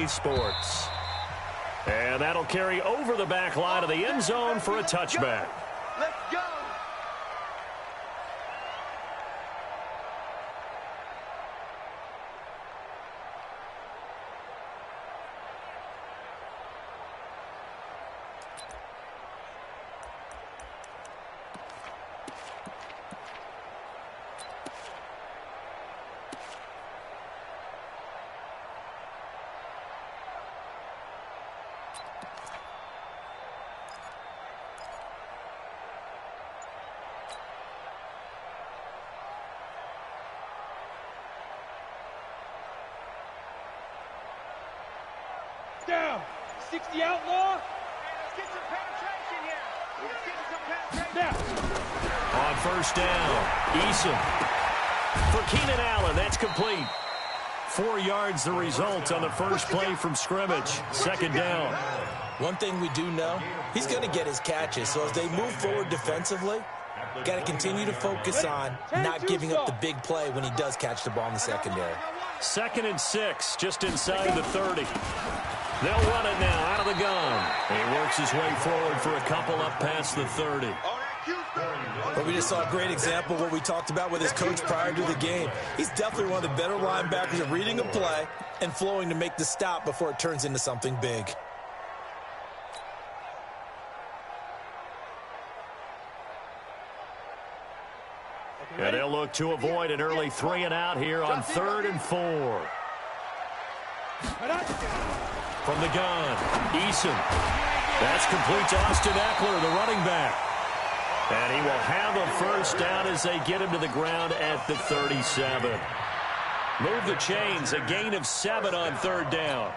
Sports. And that'll carry over the back line of the end zone for a touchback. Let's go. Down. 60 outlaw. Let's get some penetration here. Let's get some penetration. Now. On first down, Eason. For Keenan Allen, that's complete. 4 yards the result on the first play from scrimmage. Second down. One thing we do know, he's going to get his catches. So as they move forward defensively, got to continue to focus on not giving up the big play when he does catch the ball in the secondary. 2nd and 6, just inside the 30. They'll run it now out of the gun. He works his way forward for a couple up past the 30. But we just saw a great example of what we talked about with his coach prior to the game. He's definitely one of the better linebackers at reading a play and flowing to make the stop before it turns into something big. And they'll look to avoid an early 3 and out here on 3rd and 4. From the gun, Eason. That's complete to Austin Eckler, the running back. And he will have a first down as they get him to the ground at the 37. Move the chains, a gain of 7 on 3rd down.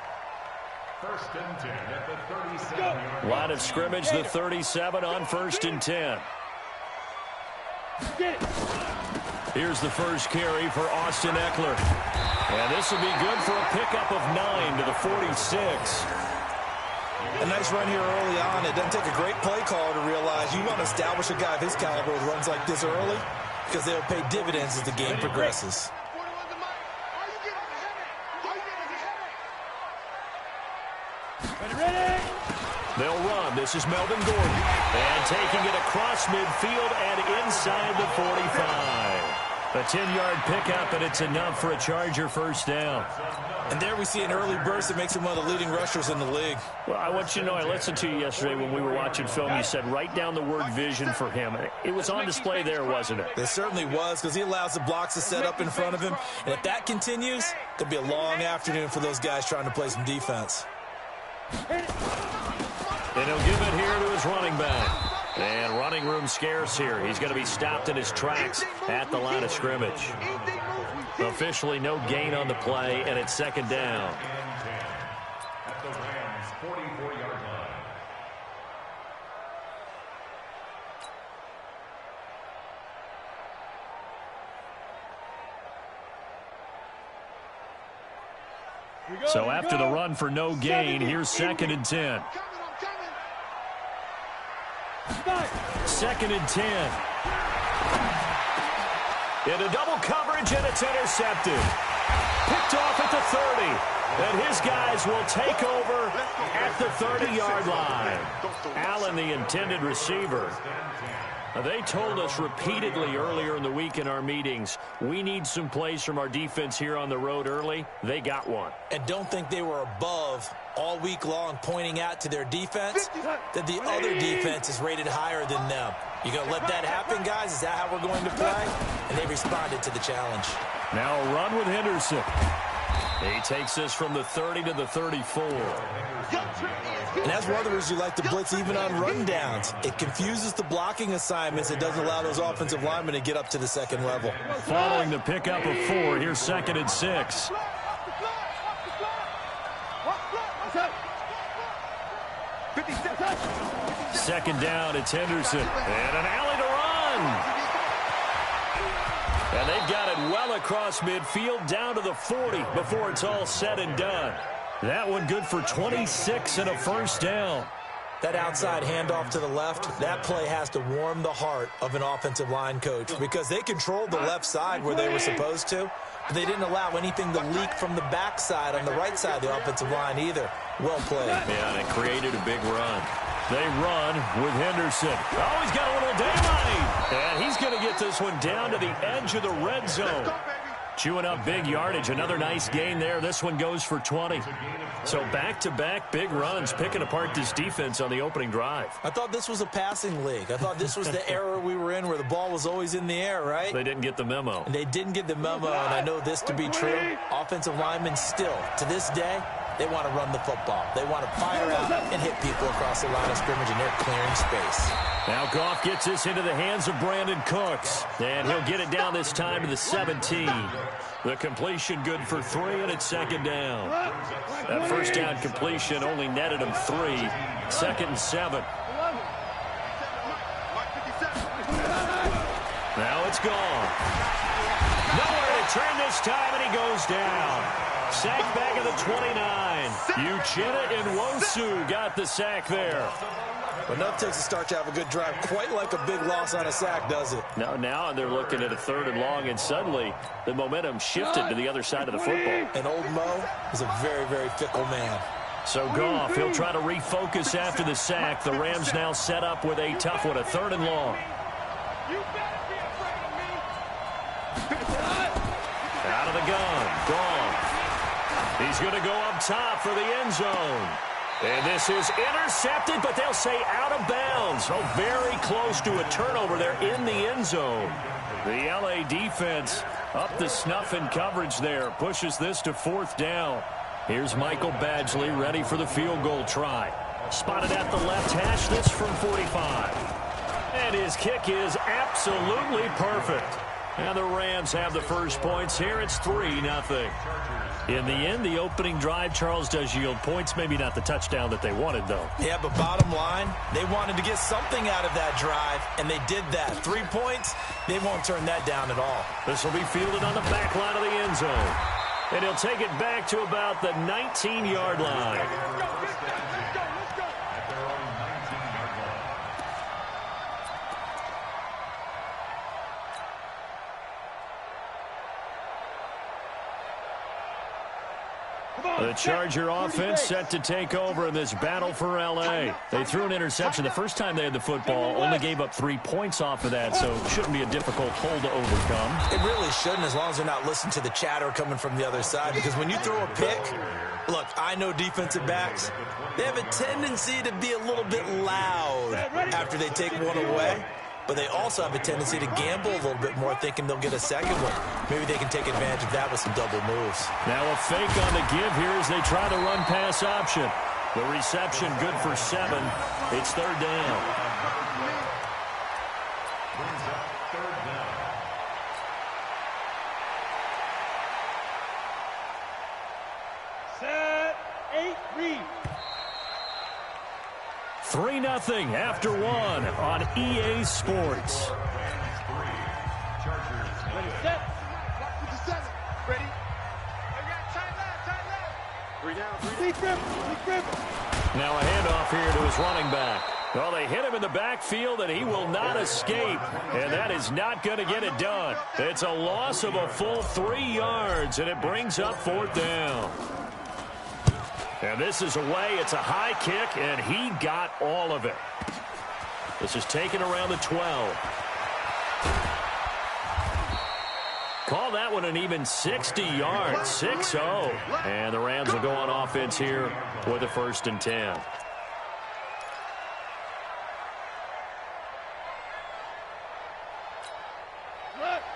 1st and 10 at the 37. Line of scrimmage, the 37 on 1st and 10. Here's the first carry for Austin Eckler. And this will be good for a pickup of 9 to the 46. A nice run here early on. It doesn't take a great play caller to realize you want to establish a guy of his caliber with runs like this early because they'll pay dividends as the game progresses. They'll run. This is Melvin Gordon. And taking it across midfield and inside the 45. A 10-yard pickup, and it's enough for a Charger first down. And there we see an early burst that makes him one of the leading rushers in the league. Well, I want you to know, I listened to you yesterday when we were watching film. You said write down the word vision for him. It was on display there, wasn't it? It certainly was, because he allows the blocks to set up in front of him. And if that continues, it'll be a long afternoon for those guys trying to play some defense. And he'll give it here to his running back. And running room scarce here. He's going to be stopped in his tracks at the line of scrimmage. Officially no gain on the play, and it's 2nd down. At the Rams' 44-yard line. So after the run for no gain, here's 2nd and 10. 2nd and 10. Into double coverage, and it's intercepted. Picked off at the 30. And his guys will take over at the 30-yard line. Allen, the intended receiver. They told us repeatedly earlier in the week in our meetings, we need some plays from our defense here on the road early. They got one. And don't think they were above all week long pointing out to their defense that the other defense is rated higher than them. You going to let that happen, guys? Is that how we're going to play? And they responded to the challenge. Now a run with Henderson. He takes this from the 30 to the 34. And that's one of the reasons you like to blitz even on rundowns. It confuses the blocking assignments. It doesn't allow those offensive linemen to get up to the second level. Following the pickup of 4, here's 2nd and 6. Second down, it's Henderson. And an alley to run. And they've got it well across midfield down to the 40 before it's all said and done. That one good for 26 and a first down. That outside handoff to the left, that play has to warm the heart of an offensive line coach because they controlled the left side where they were supposed to, They didn't allow anything to leak from the backside on the right side of the offensive line either. Well played. Yeah, and it created a big run. They run with Henderson. Oh, he's got a little daylight. And he's going to get this one down to the edge of the red zone. Chewing up big yardage. Another nice gain there. This one goes for 20. So back-to-back big runs, picking apart this defense on the opening drive. I thought this was a passing league. I thought this was the era we were in where the ball was always in the air, right? They didn't get the memo. And they didn't get the memo, and I know this to be true. Offensive linemen still, to this day, they want to run the football. They want to fire out and hit people across the line of scrimmage, and they're clearing space. Now Goff gets this into the hands of Brandon Cooks. And he'll get it down this time to the 17. The completion good for 3, and it's second down. That first down completion only netted him 3. 2nd and 7. Now it's gone. Nowhere to turn this time, and he goes down. Sack back at the 29. Uchenna Nwosu got the sack there. But enough takes to start to have a good drive. Quite like a big loss on a sack, does it? Now they're looking at a 3rd and long, and suddenly the momentum shifted to the other side of the football. And old Mo is a very, very fickle man. So Goff, he'll try to refocus after the sack. The Rams now set up with a tough one, a 3rd and long. Out of the gun, Goff. He's going to go up top for the end zone. And this is intercepted, but they'll say out of bounds. Oh, very close to a turnover there in the end zone. The LA defense up the snuff in coverage there. Pushes this to 4th down. Here's Michael Badgley ready for the field goal try. Spotted at the left hash, this from 45. And his kick is absolutely perfect. And the Rams have the first points here. It's 3-0. In the end, the opening drive, Charles, does yield points. Maybe not the touchdown that they wanted, though. Yeah, but bottom line, they wanted to get something out of that drive, and they did that. 3 points, they won't turn that down at all. This will be fielded on the back line of the end zone. And he'll take it back to about the 19-yard line. The Charger offense set to take over in this battle for L.A. They threw an interception the first time they had the football, only gave up 3 points off of that, so it shouldn't be a difficult hole to overcome. It really shouldn't, as long as they're not listening to the chatter coming from the other side, because when you throw a pick, look, I know defensive backs, they have a tendency to be a little bit loud after they take one away. But they also have a tendency to gamble a little bit more, thinking they'll get a second one. Maybe they can take advantage of that with some double moves. Now a fake on the give here as they try the run-pass option. The reception good for 7. It's 3rd down. Set, 8, read. 3-0 after 1 on EA Sports. Ready, set. Ready? Tight left. 3 down. Lee Griffin. Now a handoff here to his running back. Well, they hit him in the backfield, and he will not escape. And that is not going to get it done. It's a loss of a full 3 yards, and it brings up 4th down. And this is away. It's a high kick, and he got all of it. This is taken around the 12. Call that one an even 60 yards, 6-0. And the Rams will go on offense here with a 1st and 10.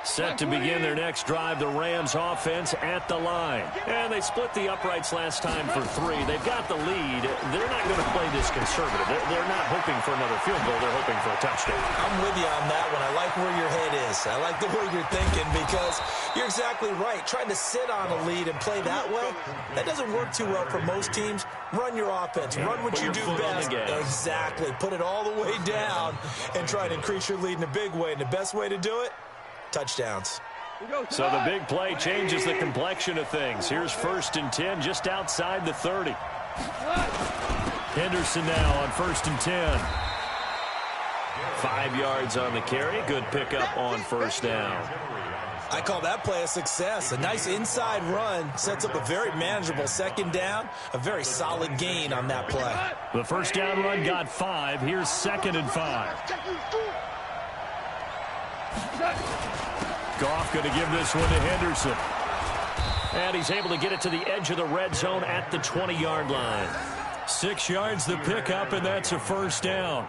Set to begin their next drive, the Rams offense at the line. And they split the uprights last time for 3. They've got the lead. They're not going to play this conservative. They're not hoping for another field goal. They're hoping for a touchdown. I'm with you on that one. I like where your head is. I like the way you're thinking, because you're exactly right. Trying to sit on a lead and play that way, that doesn't work too well for most teams. Run your offense. Run what you do best. Exactly. Put it all the way down and try to increase your lead in a big way. And the best way to do it, touchdowns. So the big play changes the complexion of things. Here's 1st and 10 just outside the 30. Henderson now on 1st and 10. 5 yards on the carry. Good pickup on 1st down. I call that play a success. A nice inside run sets up a very manageable second down, a very solid gain on that play. The first down run got 5. Here's 2nd and 5. Goff going to give this one to Henderson. And he's able to get it to the edge of the red zone at the 20-yard line. 6 yards the pickup, and that's a first down.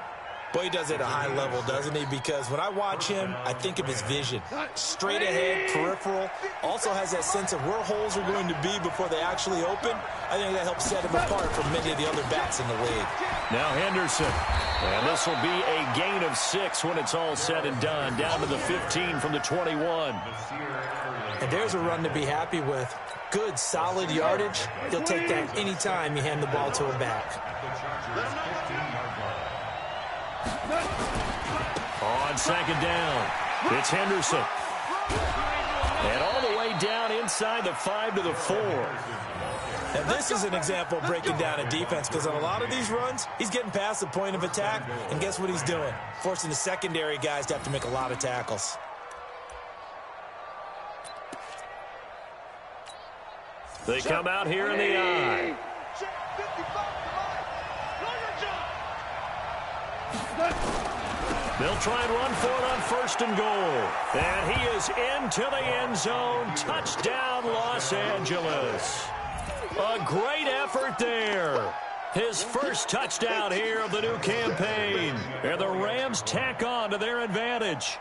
Boy, he does it at a high level, doesn't he? Because when I watch him, I think of his vision. Straight ahead, peripheral. Also has that sense of where holes are going to be before they actually open. I think that helps set him apart from many of the other backs in the league. Now Henderson. And this will be a gain of 6 when it's all said and done. Down to the 15 from the 21. And there's a run to be happy with. Good, solid yardage. He'll take that anytime you hand the ball to him back. On 2nd down, it's Henderson. And all the way down inside the 5 to the 4. And this is an example of breaking down a defense, because on a lot of these runs, he's getting past the point of attack, and guess what he's doing? Forcing the secondary guys to have to make a lot of tackles. They come out here in the I. They'll try and run for it on 1st and goal. And he is into the end zone. Touchdown, Los Angeles. A great effort there. His first touchdown here of the new campaign. And the Rams tack on to their advantage.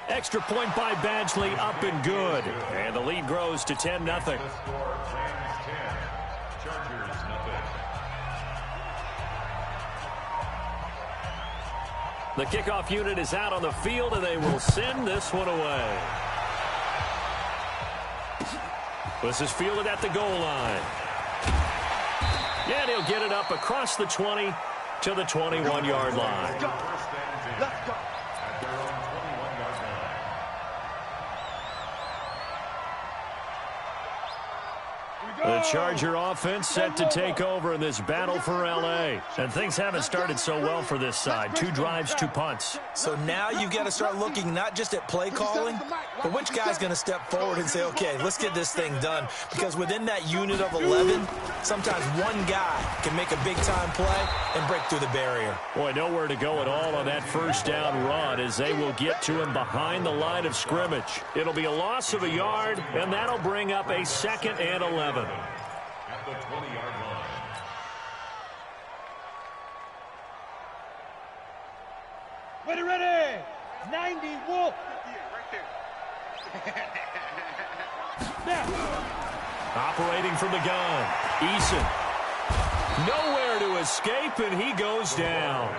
Extra point by Badgley, up and good. And the lead grows to 10-0. The kickoff unit is out on the field, and they will send this one away. This is fielded at the goal line. And he'll get it up across the 20 to the 21-yard line. Let's go. The Charger offense set to take over in this battle for L.A. And things haven't started so well for this side. 2 drives, 2 punts. So now you've got to start looking not just at play calling, but which guy's going to step forward and say, okay, let's get this thing done. Because within that unit of 11, sometimes one guy can make a big-time play and break through the barrier. Boy, nowhere to go at all on that first down run as they will get to him behind the line of scrimmage. It'll be a loss of a yard, and that'll bring up a 2nd and 11. At the 20-yard line. Ready. 90, Wolf. Operating from the gun, Eason. Nowhere to escape, and he goes down.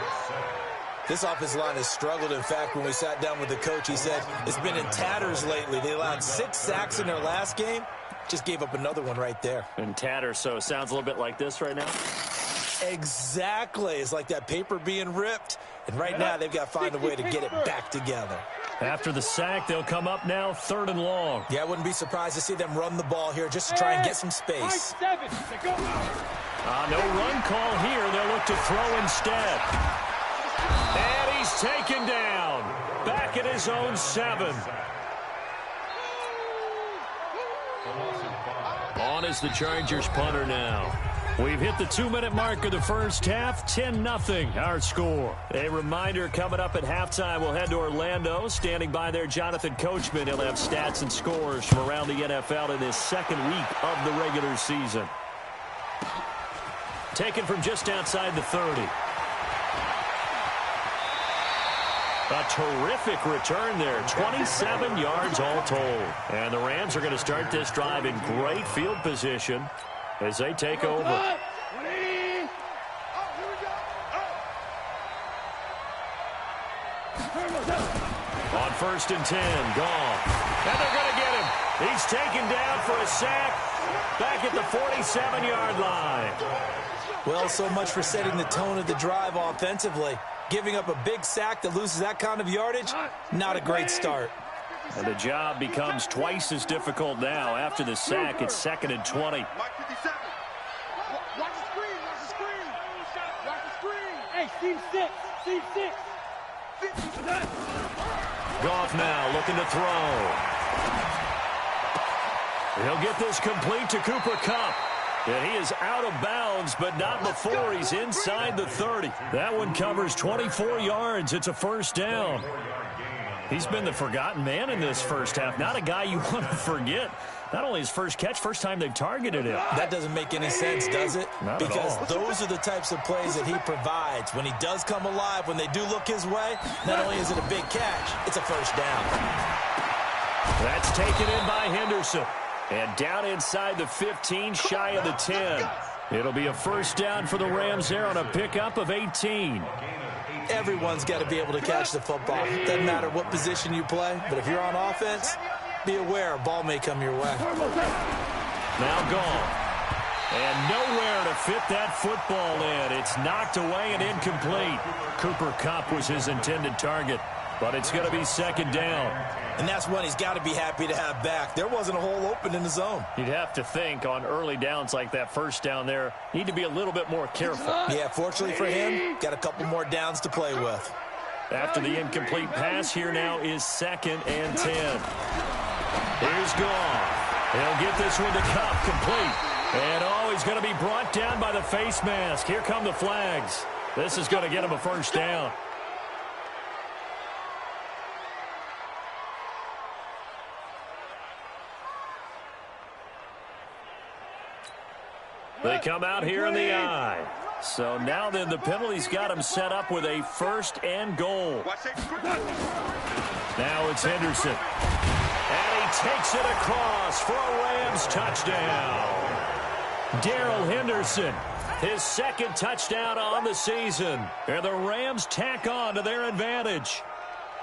This offensive line has struggled. In fact, when we sat down with the coach, he said it's been in tatters lately. They allowed 6 sacks in their last game. Just gave up another one right there. In tatters, so it sounds a little bit like this right now. Exactly. It's like that paper being ripped. And right now, they've got to find a way to get it back together. After the sack, they'll come up now 3rd and long. Yeah, I wouldn't be surprised to see them run the ball here just to try and get some space. No run call here. They'll look to throw instead. And he's taken down. Back at his own 7. On is the Chargers punter now. We've hit the 2-minute mark of the first half. 10-0 our score. A reminder, coming up at halftime, we'll head to Orlando. Standing by there, Jonathan Coachman. He'll have stats and scores from around the NFL in this 2nd week of the regular season. Taken from just outside the 30. A terrific return there. 27 yards all told. And the Rams are going to start this drive in great field position as they take over. On 1st and 10, gone. And they're going to get him. He's taken down for a sack back at the 47-yard line. Well, so much for setting the tone of the drive offensively. Giving up a big sack that loses that kind of yardage, not a great start. And the job becomes twice as difficult now. After the sack, it's 2nd and 20. Watch the screen. Hey, Steve 6. Goff now looking to throw. He'll get this complete to Cooper Kupp. And he is out of bounds, but not before he's inside the 30. That one covers 24 yards. It's a first down. He's been the forgotten man in this first half. Not a guy you want to forget. Not only his first catch, first time they've targeted him. That doesn't make any sense, does it? Not because at all. those are the types of plays that he provides. When he does come alive, when they do look his way, not only is it a big catch, it's a first down. That's taken in by Henderson. And down inside the 15, shy of the 10. It'll be a first down for the Rams there on a pickup of 18. Everyone's got to be able to catch the football. Doesn't matter what position you play, but if you're on offense, be aware a ball may come your way. Now gone. And nowhere to fit that football in. It's knocked away and incomplete. Cooper Kupp was his intended target, but it's going to be second down. And that's one he's got to be happy to have back. There wasn't a hole open in the zone. You'd have to think on early downs like that first down there, need to be a little bit more careful. Yeah, fortunately for him, got a couple more downs to play with. After the incomplete pass, here now is 2nd and 10. Here's Goff. He'll get this one to Kupp complete. And he's going to be brought down by the face mask. Here come the flags. This is going to get him a first down. They come out here in the eye. So now then the penalty's got him set up with a 1st and goal. Now it's Henderson. And he takes it across for a Rams touchdown. Darrell Henderson, his 2nd touchdown on the season. And the Rams tack on to their advantage.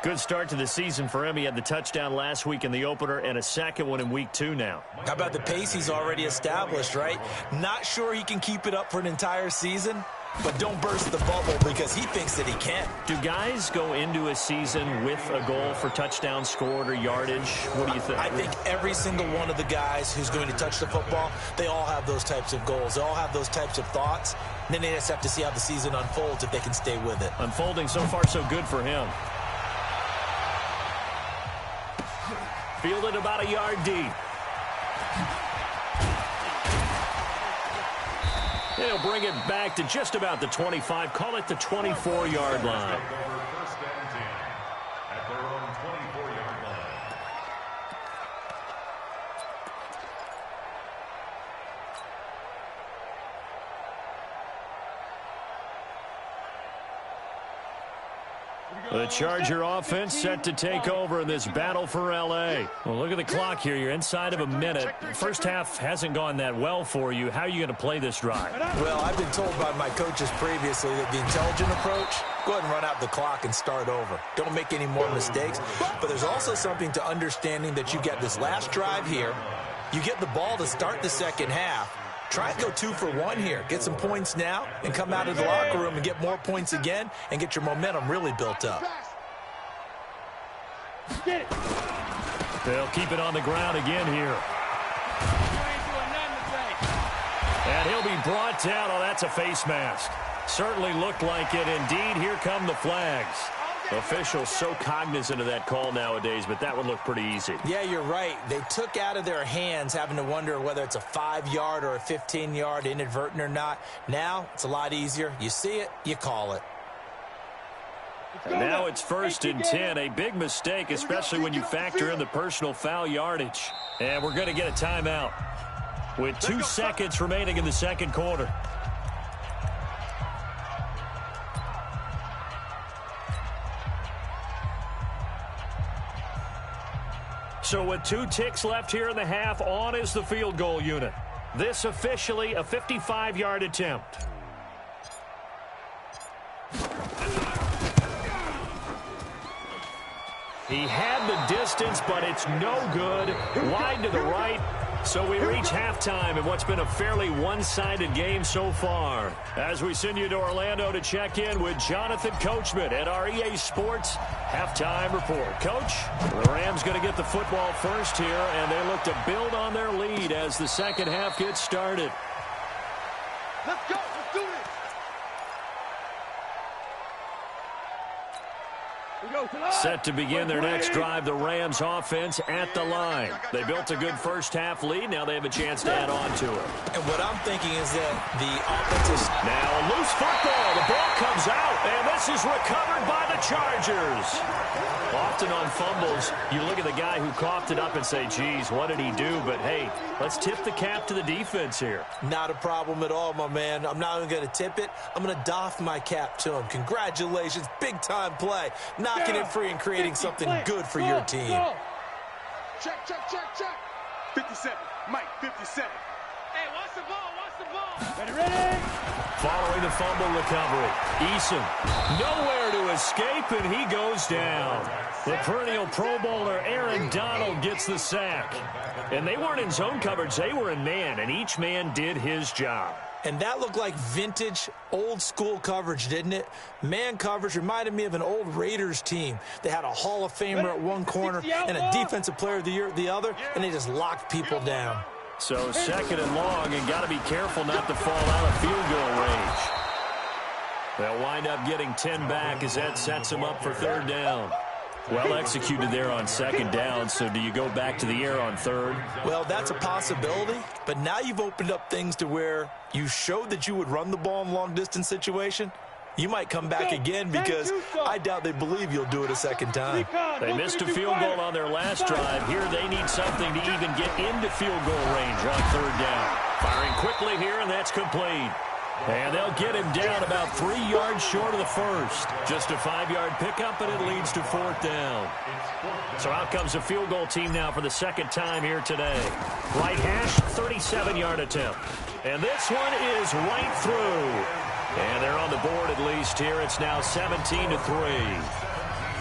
Good start to the season for him. He had the touchdown last week in the opener and a second one in week 2 now. How about the pace he's already established, right? Not sure he can keep it up for an entire season, but don't burst the bubble because he thinks that he can. Do guys go into a season with a goal for touchdowns scored or yardage? What do you think? I think every single one of the guys who's going to touch the football, they all have those types of goals. They all have those types of thoughts. And then they just have to see how the season unfolds if they can stay with it. Unfolding so far so good for him. Fielded about a yard deep. He'll bring it back to just about the 25. Call it the 24-yard line. First and 10 at their own 24-yard line. The Charger offense set to take over in this battle for L.A. Well, look at the clock here. You're inside of a minute. First half hasn't gone that well for you. How are you going to play this drive? Well, I've been told by my coaches previously that the intelligent approach, go ahead and run out the clock and start over. Don't make any more mistakes. But there's also something to understanding that you get this last drive here. You get the ball to start the second half. Try and go 2 for 1 here. Get some points now and come out of the locker room and get more points again and get your momentum really built up. They'll keep it on the ground again here. And he'll be brought down. Oh, that's a face mask. Certainly looked like it. Indeed, here come the flags. Officials so cognizant of that call nowadays, but that one looked pretty easy. Yeah, you're right. They took out of their hands having to wonder whether it's a 5-yard or a 15-yard inadvertent or not. Now, it's a lot easier. You see it, you call it. And now it's 1st and 10. A big mistake, especially when you factor in the personal foul yardage. And we're going to get a timeout with 2 seconds remaining in the second quarter. So with 2 ticks left here in the half, on is the field goal unit. This officially a 55-yard attempt. He had the distance, but it's no good. Wide to the right. So we reach halftime in what's been a fairly one-sided game so far. As we send you to Orlando to check in with Jonathan Coachman at our EA Sports Halftime Report. Coach, the Rams going to get the football first here, and they look to build on their lead as the second half gets started. Let's go. Let's do this. Set to begin their next drive, the Rams offense at the line. They built a good first-half lead. Now they have a chance to add on to it. And what I'm thinking is that the offensive... Now a loose football. The ball comes out, and this is recovered by the Chargers. Often on fumbles, you look at the guy who coughed it up and say, geez, what did he do? But, hey, let's tip the cap to the defense here. Not a problem at all, my man. I'm not even going to tip it. I'm going to doff my cap to him. Congratulations. Big-time play. Knocking it free and creating something good for your team. Check, check, check, check. 57. Mike, 57. Hey, watch the ball, watch the ball. Ready? Following the fumble recovery, Eason nowhere to escape, and he goes down. The perennial Pro Bowler Aaron Donald gets the sack. And they weren't in zone coverage, they were in man, and each man did his job. And that looked like vintage, old-school coverage, didn't it? Man coverage reminded me of an old Raiders team. They had a Hall of Famer at one corner and a Defensive Player of the Year at the other, and they just locked people down. So second and long, and got to be careful not to fall out of field goal range. They'll wind up getting 10 back as that sets them up for third down. Well executed there on second down, so do you go back to the air on third? Well, that's a possibility, but now you've opened up things to where you showed that you would run the ball in a long-distance situation. You might come back again because I doubt they believe you'll do it a second time. They missed a field goal on their last drive. Here they need something to even get into field goal range on third down. Firing quickly here, and that's complete. And they'll get him down about 3 yards short of the first. Just a 5-yard pickup, and it leads to fourth down. So out comes the field goal team now for the second time here today. Right hash, 37-yard attempt. And this one is right through. And they're on the board at least here. It's now 17-3.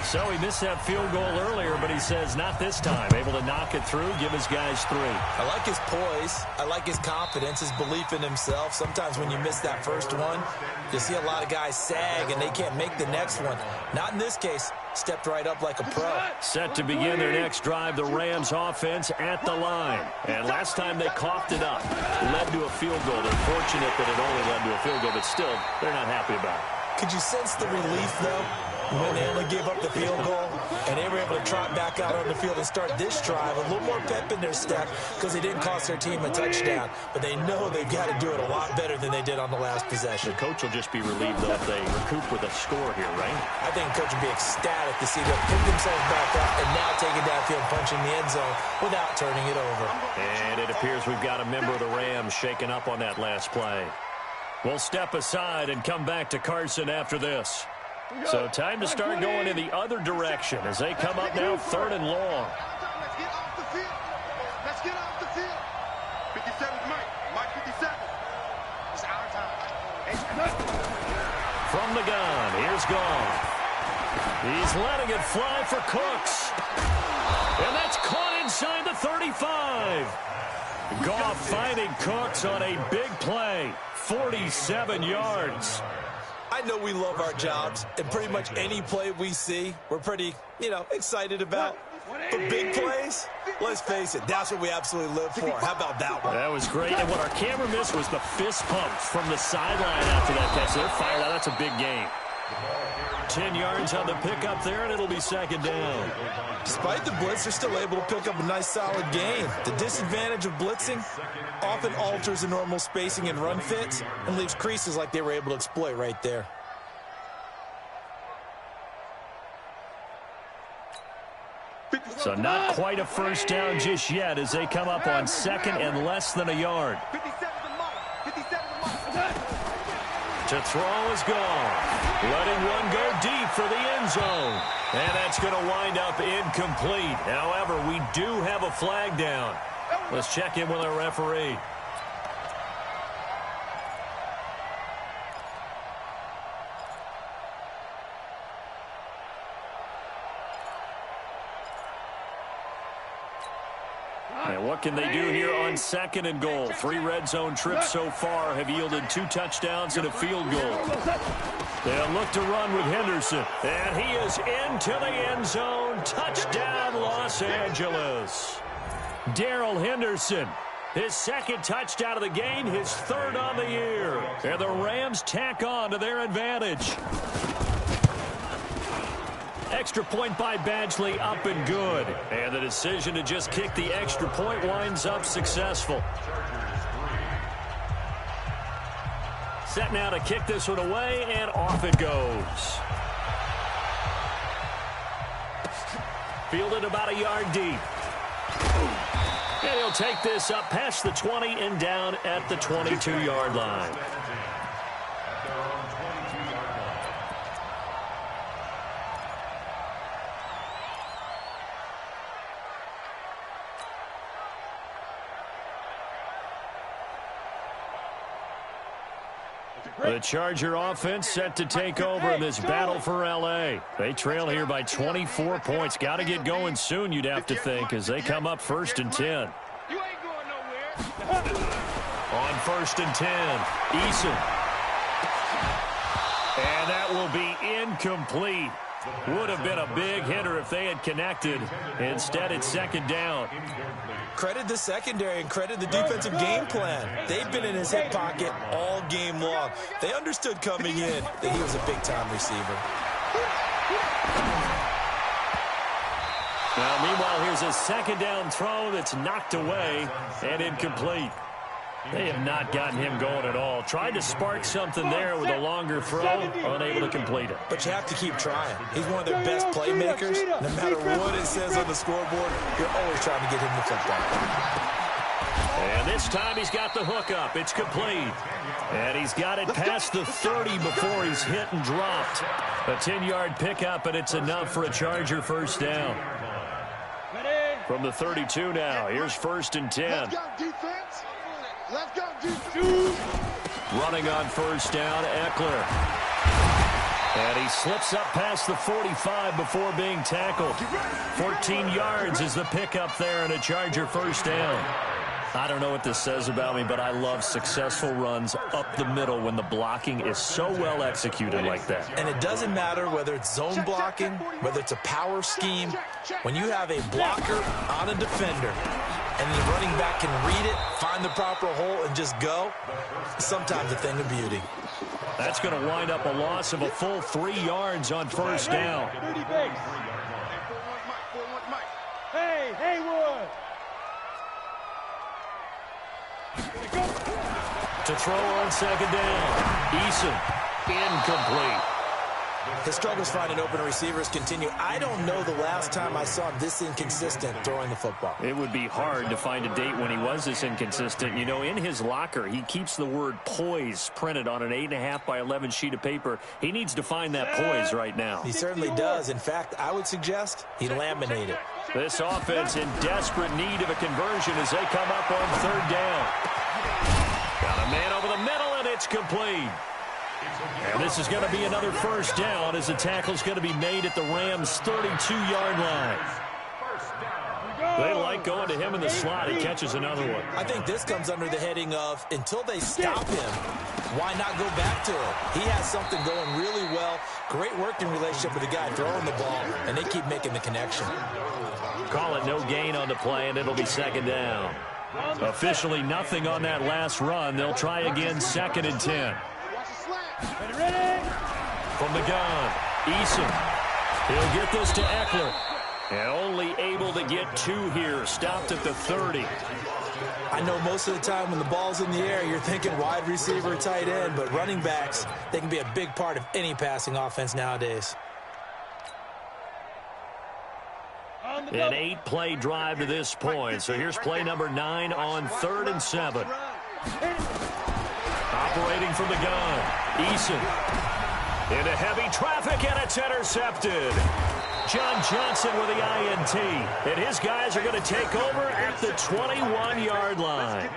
So he missed that field goal earlier, but he says not this time. Able to knock it through, give his guys 3. I like his poise. I like his confidence, his belief in himself. Sometimes when you miss that first one, you see a lot of guys sag and they can't make the next one. Not in this case. Stepped right up like a pro. Set to begin their next drive, the Rams offense at the line. And last time they coughed it up, led to a field goal. They're fortunate that it only led to a field goal, but still, they're not happy about it. Could you sense the relief, though, when they only gave up the field goal and they were able to trot back out on the field and start this drive? A little more pep in their step because they didn't cost their team a touchdown, but they know they've got to do it a lot better than they did on the last possession. The coach will just be relieved, though, if they recoup with a score here, right? I think the coach will be ecstatic to see them pick themselves back up and now take it downfield, punching the end zone without turning it over. And it appears we've got a member of the Rams shaken up on that last play. We'll step aside and come back to Carson after this. So time to start going in the other direction as they come up now third and long. Let's get off the field. Let's get off the field. 57's Mike. Mike 57. It's our time. From the gun, here's Goff. He's letting it fly for Cooks. And that's caught inside the 35. Goff finding Cooks on a big play. 47 yards. I know we love our jobs, and pretty much any play we see, we're pretty, excited about. But big plays, let's face it, that's what we absolutely live for. How about that one? That was great, and what our camera missed was the fist pumps from the sideline after that catch. They're fired out. That's a big game. 10 yards on the pickup there, and it'll be second down. Despite the blitz, they're still able to pick up a nice, solid gain. The disadvantage of blitzing often alters the normal spacing and run fits and leaves creases like they were able to exploit right there. So not quite a first down just yet as they come up on second and less than a yard. 57's Mike. 57's Mike. To throw is gone. Letting one go deep for the end zone. And that's going to wind up incomplete. However, we do have a flag down. Let's check in with our referee. And what can they do here on second and goal? 3 red zone trips so far have yielded 2 touchdowns and a field goal. They'll look to run with Henderson. And he is into the end zone. Touchdown, Los Angeles. Darrell Henderson, his second touchdown of the game, his third on the year. And the Rams tack on to their advantage. Extra point by Badgley, up and good. And the decision to just kick the extra point winds up successful. Set now to kick this one away, and off it goes. Fielded about a yard deep. And he'll take this up past the 20 and down at the 22-yard line. The Charger offense set to take over in this battle for L.A. They trail here by 24 points. Got to get going soon, you'd have to think, as they come up 1st and 10. You ain't going nowhere. On 1st and 10, Eason. And that will be incomplete. Would have been a big hitter if they had connected. Instead, it's 2nd down. Credit the secondary and credit the defensive game plan. They've been in his hip pocket all game long. They understood coming in that he was a big-time receiver. Now, meanwhile, here's a 2nd down throw that's knocked away and incomplete. They have not gotten him going at all. Tried to spark something there with a longer throw, unable to complete it. But you have to keep trying. He's one of their best playmakers. No matter what it says on the scoreboard, you're always trying to get him the football. And this time he's got the hook up. It's complete. And he's got it past the 30 before he's hit and dropped. A 10-yard pickup, and it's enough for a Charger 1st down. From the 32 now, here's 1st and 10. Let's go, defense. Let's go, defense. Running on 1st down, Eckler. And he slips up past the 45 before being tackled. 14 yards is the pickup there, and a Charger 1st down. I don't know what this says about me, but I love successful runs up the middle when the blocking is so well executed like that. And it doesn't matter whether it's zone blocking, whether it's a power scheme. When you have a blocker on a defender and the running back can read it, find the proper hole, and just go, sometimes a thing of beauty. That's going to wind up a loss of a full 3 yards on 1st down. Hey, Haywood. To throw on 2nd down. Eason, incomplete. His struggles finding open receivers continue. I don't know the last time I saw him this inconsistent throwing the football. It would be hard to find a date when he was this inconsistent. You know, in his locker, he keeps the word poise printed on an 8.5 by 11 sheet of paper. He needs to find that poise right now. He certainly does. In fact, I would suggest he laminate it. This offense in desperate need of a conversion as they come up on 3rd down. Got a man over the middle, and it's complete. And this is going to be another 1st down as the tackle's going to be made at the Rams' 32-yard line. They like going to him in the slot. He catches another one. I think this comes under the heading of until they stop him, why not go back to it? He has something going really well. Great working relationship with the guy throwing the ball, and they keep making the connection. Call it no gain on the play, and it'll be 2nd down. Officially nothing on that last run. They'll try again 2nd and 10. Ready? From the gun, Eason. He'll get this to Eckler. And only able to get 2 here. Stopped at the 30. I know most of the time when the ball's in the air, you're thinking wide receiver, tight end, but running backs, they can be a big part of any passing offense nowadays. An 8-play drive to this point. So here's play number 9 on 3rd and 7. Operating from the gun, Eason. Into heavy traffic, and it's intercepted. John Johnson with the INT. And his guys are going to take over at the 21-yard line.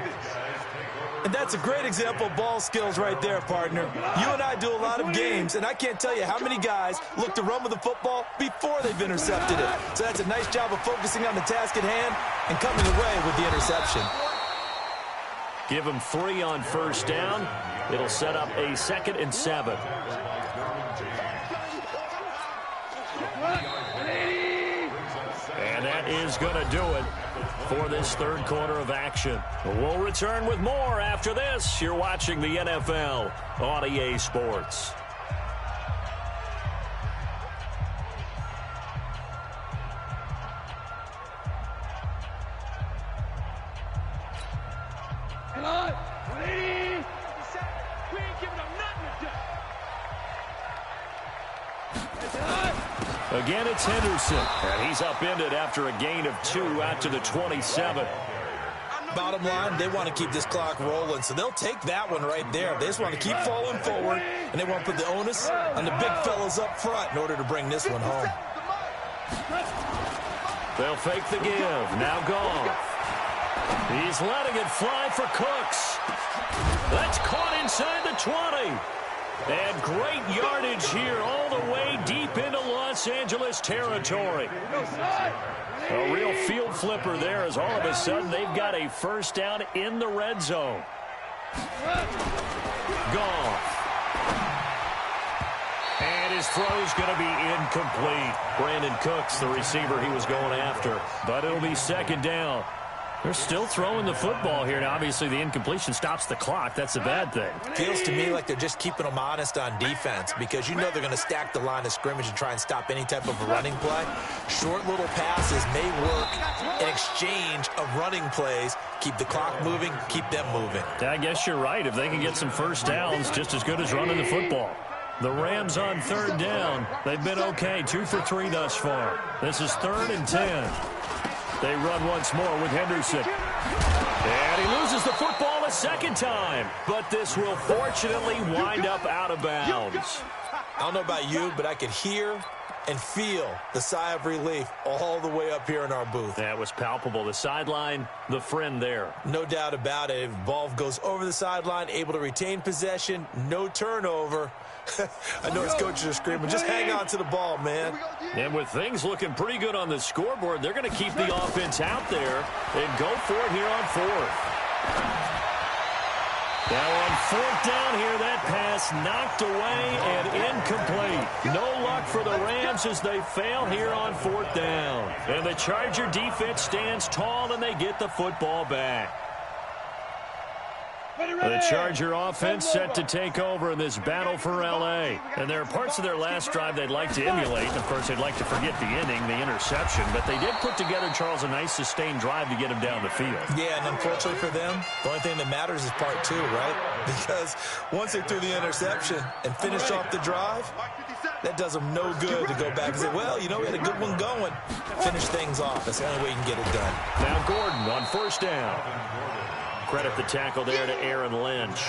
And that's a great example of ball skills right there, partner. You and I do a lot of games, and I can't tell you how many guys look to run with the football before they've intercepted it. So that's a nice job of focusing on the task at hand and coming away with the interception. Give him 3 on 1st down. It'll set up a 2nd and 7. And that is going to do it for this 3rd quarter of action. We'll return with more after this. You're watching the NFL on EA Sports. We ain't giving them nothing to do. Again, it's Henderson. And he's upended after a gain of 2 out to the 27. Bottom line, they want to keep this clock rolling, so they'll take that one right there. They just want to keep falling forward, and they want to put the onus on the big fellas up front in order to bring this one home. They'll fake the give. Now Goff. He's letting it fly for Cooks. That's caught inside the 20. And great yardage here all the way deep into Los Angeles territory. A real field flipper there as all of a sudden they've got a first down in the red zone. Goff. And his throw's going to be incomplete. Brandon Cooks, the receiver he was going after. But it'll be second down. They're still throwing the football here. Now, obviously, the incompletion stops the clock. That's a bad thing. Feels to me like they're just keeping them honest on defense because you know they're going to stack the line of scrimmage and try and stop any type of a running play. Short little passes may work in exchange of running plays. Keep the clock moving, keep them moving. I guess you're right. If they can get some first downs, just as good as running the football. The Rams on third down. They've been okay, 2 for 3 thus far. This is 3rd and 10. They run once more with Henderson. And he loses the football a second time. But this will fortunately wind up out of bounds. I don't know about you, but I could hear and feel the sigh of relief all the way up here in our booth. That was palpable. The sideline, the friend there. No doubt about it. If the ball goes over the sideline, able to retain possession, no turnover. I know his coaches are screaming, just hang on to the ball, man. And with things looking pretty good on the scoreboard, they're going to keep the offense out there and go for it here on 4th. Now on 4th down here, that pass knocked away and incomplete. No luck for the Rams as they fail here on 4th down. And the Charger defense stands tall and they get the football back. The Charger offense set to take over in this battle for L.A. And there are parts of their last drive they'd like to emulate. And, of course, they'd like to forget the inning, the interception. But they did put together, Charles, a nice sustained drive to get him down the field. Yeah, and unfortunately for them, the only thing that matters is part 2, right? Because once they threw the interception and finished off the drive, that does them no good to go back and say, well, you know, we had a good one going. Finish things off. That's the only way you can get it done. Now Gordon on 1st down. Credit the tackle there to Aaron Lynch.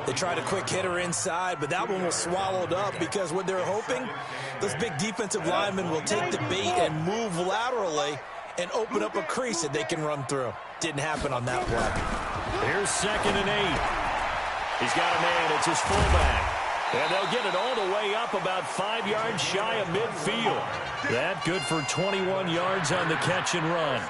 They tried a quick hitter inside, but that one was swallowed up because what they're hoping, those big defensive linemen will take the bait and move laterally and open up a crease that they can run through. Didn't happen on that play. Here's 2nd and 8. He's got a man. It's his fullback. And they'll get it all the way up about 5 yards shy of midfield. That good for 21 yards on the catch and run.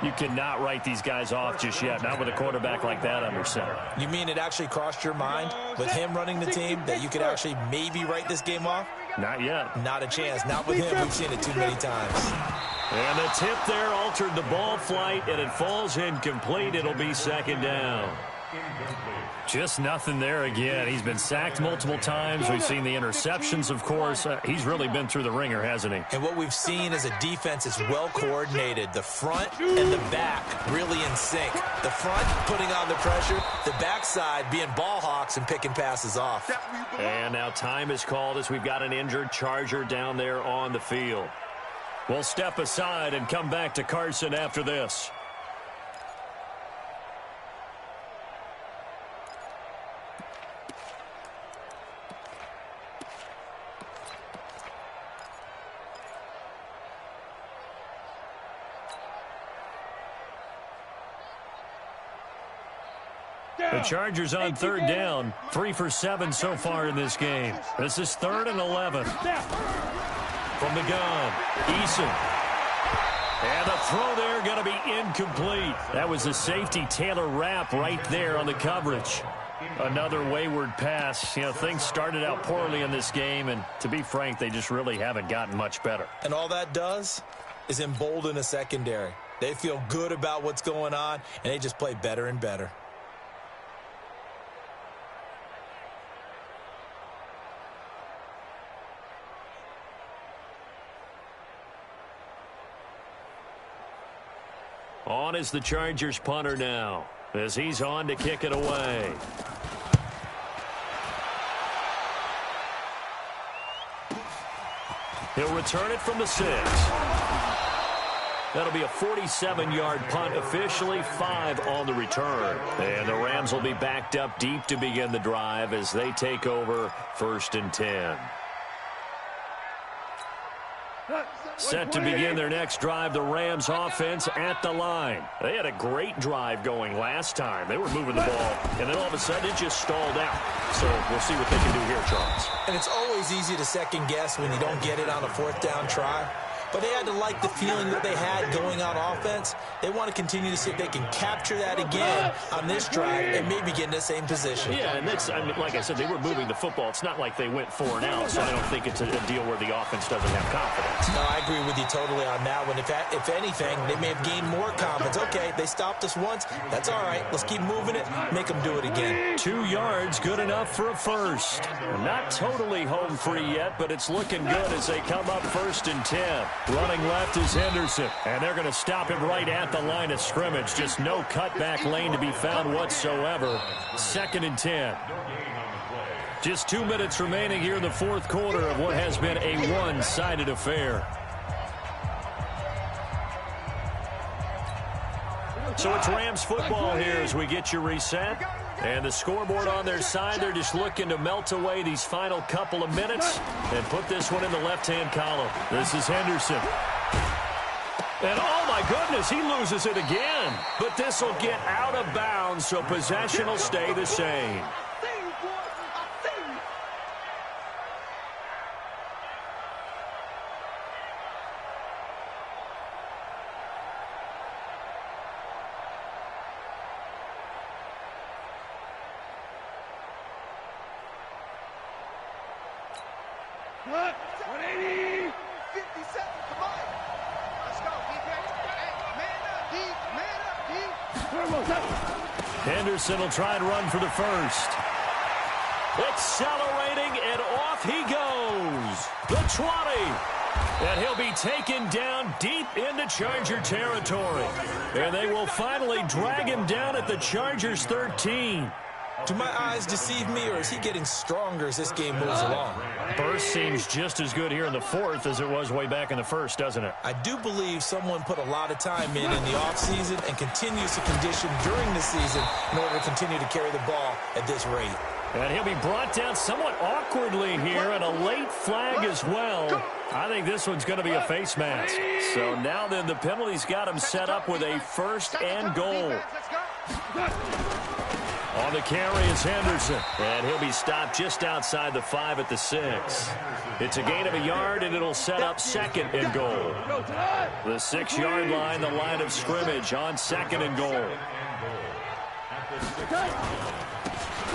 You cannot write these guys off just yet, not with a quarterback like that under center. You mean it actually crossed your mind with him running the team that you could actually maybe write this game off? Not yet. Not a chance. Not with him. We've seen it too many times. And the tip there altered the ball flight, and it falls incomplete. It'll be 2nd down. Just nothing there again. He's been sacked multiple times. We've seen the interceptions, of course. He's really been through the ringer, hasn't he? And what we've seen is a defense is well coordinated. The front and the back really in sync. The front putting on the pressure. The backside being ball hawks and picking passes off. And now time is called as we've got an injured Charger down there on the field. We'll step aside and come back to Carson after this. The Chargers on 3rd down, 3 for 7 so far in this game. This is 3rd and 11. From the gun, Eason. And the throw there going to be incomplete. That was a safety Taylor Rapp right there on the coverage. Another wayward pass. You know, things started out poorly in this game, and to be frank, they just really haven't gotten much better. And all that does is embolden a secondary. They feel good about what's going on, and they just play better and better. On is the Chargers punter now. as he's on to kick it away. He'll return it from the 6. That'll be a 47-yard punt, officially 5 on the return. And the Rams will be backed up deep to begin the drive as they take over 1st and 10. Set to begin their next drive, the Rams offense at the line. They had a great drive going last time. They were moving the ball, and then all of a sudden it just stalled out. So we'll see what they can do here, Charles. And it's always easy to second guess when you don't get it on a 4th down try. But they had to like the feeling that they had going on offense. They want to continue to see if they can capture that again on this drive and maybe get in the same position. Yeah, and that's, I mean, like I said, they were moving the football. It's not like they went 4 and out, so I don't think it's a deal where the offense doesn't have confidence. No, I agree with you totally on that one. If anything, they may have gained more confidence. Okay, they stopped us once. That's all right. Let's keep moving it. Make them do it again. 2 yards, good enough for a first. Not totally home free yet, but it's looking good as they come up 1st and 10. Running left is Henderson, and they're going to stop him right at the line of scrimmage. Just no cutback lane to be found whatsoever. 2nd and 10. Just 2 minutes remaining here in the 4th quarter of what has been a one-sided affair. So it's Rams football here as we get you reset. And the scoreboard on their side, they're just looking to melt away these final couple of minutes and put this one in the left-hand column. This is Henderson. And, oh, my goodness, he loses it again. But this will get out of bounds, so possession will stay the same. Henderson will try and run for the first. Accelerating, and off he goes. The 20. And he'll be taken down deep into Charger territory. And they will finally drag him down at the Chargers 13. Do my eyes deceive me, or is he getting stronger as this game moves along? Burst seems just as good here in the 4th as it was way back in the 1st, doesn't it? I do believe someone put a lot of time in the offseason and continues to condition during the season in order to continue to carry the ball at this rate. And he'll be brought down somewhat awkwardly here, and a late flag as well. I think this one's going to be a face mask. So now then the penalty's got him set up with a 1st and goal. On the carry is Henderson, and he'll be stopped just outside the 5 at the 6. It's a gain of a yard, and it'll set up 2nd and goal. The 6-yard line, the line of scrimmage on 2nd and goal.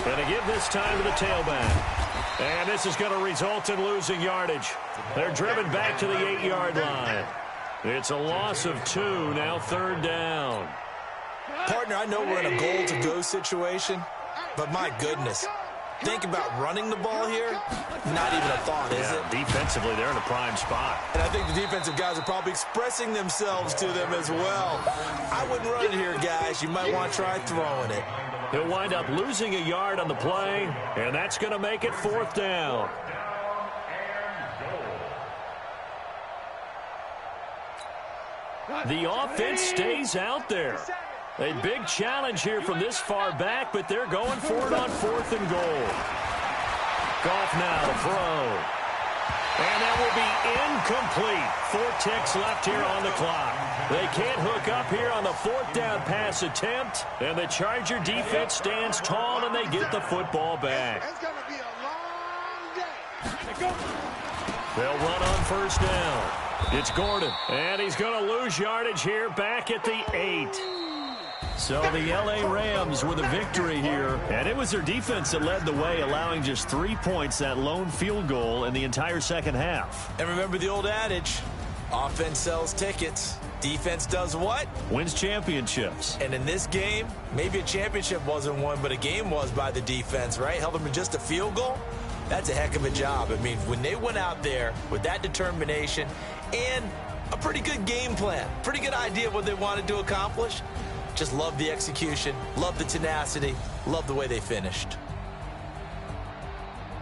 Going to give this time to the tailback. And this is going to result in losing yardage. They're driven back to the 8-yard line. It's a loss of 2, now 3rd down. Partner, I know we're in a goal-to-go situation, but my goodness, think about running the ball here. Not even a thought, is it? Defensively, they're in a prime spot. And I think the defensive guys are probably expressing themselves to them as well. I wouldn't run it here, guys. You might want to try throwing it. He'll wind up losing a yard on the play, and that's going to make it 4th down. The offense stays out there. A big challenge here from this far back, but they're going for it on 4th and goal. Goff now to throw. And that will be incomplete. 4 ticks left here on the clock. They can't hook up here on the 4th down pass attempt, and the Charger defense stands tall, and they get the football back. It's going to be a long day. They'll run on 1st down. It's Gordon, and he's going to lose yardage here back at the 8. So the L.A. Rams with a victory here, and it was their defense that led the way, allowing just 3 points, that lone field goal in the entire second half. And remember the old adage, offense sells tickets, defense does what? Wins championships. And in this game, maybe a championship wasn't won, but a game was by the defense, right? Held them to just a field goal. That's a heck of a job. I mean, when they went out there with that determination and a pretty good game plan, pretty good idea of what they wanted to accomplish, Just love the execution, love the tenacity, love the way they finished.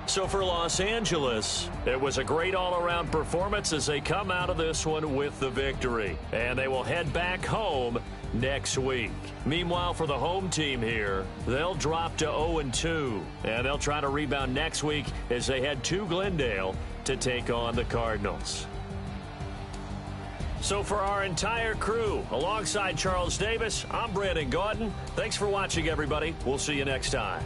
So for Los Angeles, it was a great all-around performance as they come out of this one with the victory. And they will head back home next week. Meanwhile, for the home team here, they'll drop to 0-2. And they'll try to rebound next week as they head to Glendale to take on the Cardinals. So for our entire crew, alongside Charles Davis, I'm Brandon Gaudin. Thanks for watching, everybody. We'll see you next time.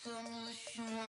Demolition.